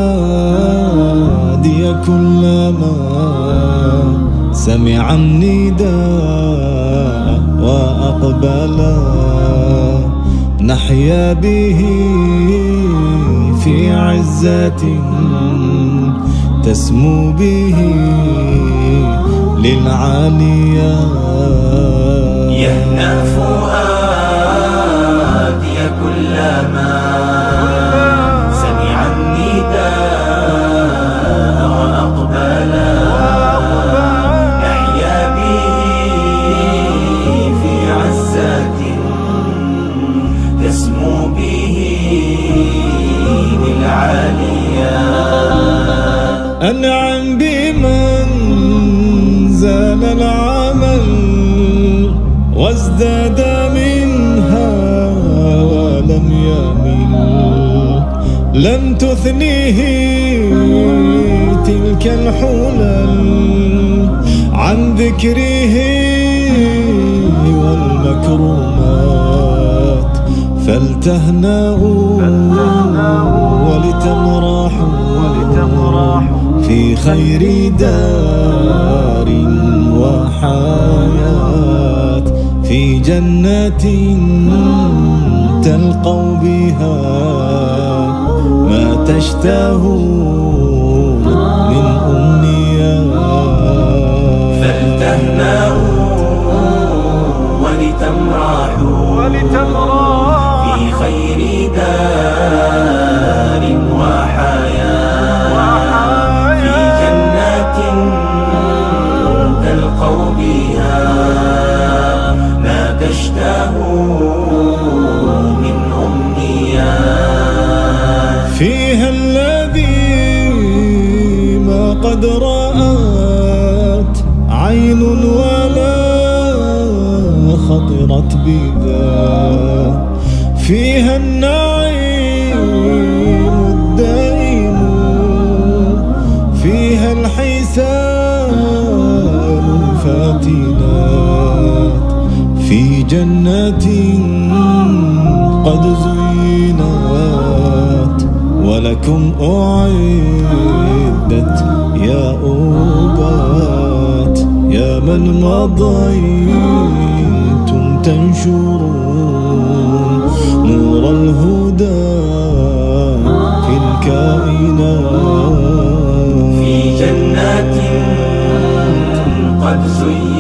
فؤادي كلما سمع النداء وأقبلا نحيا به في عزة تسمو به للعاليا. يهنأ فؤادي كلما سمع النداء وأقبلا نحيا به في عزة تسمو به للعاليا. أنعم بمن زال العمل وازداد منها ولم يمل، لم تثنيه تلك الحلل عن ذكره والمكرمات. فلتهنأوا ولتمرحوا في خير دار وحياة، في جنة تلقوا بها ما تشتهون من أمنيات. فلتهنأوا ولتمرحوا في خير دار وحياة، في جنات تلقوا بها ما تشتهوا من أمنيات. فيها الذي ما قد رأت عين ولا خطرت بذا، فيها النعيم الدائم، فيها الحسان الفاتنات، في جنات قد زينت ولكم أعدت يا أوبات، يا من مضيتم تنشرون نور الهدى في الكائنات. في جنات قد زينت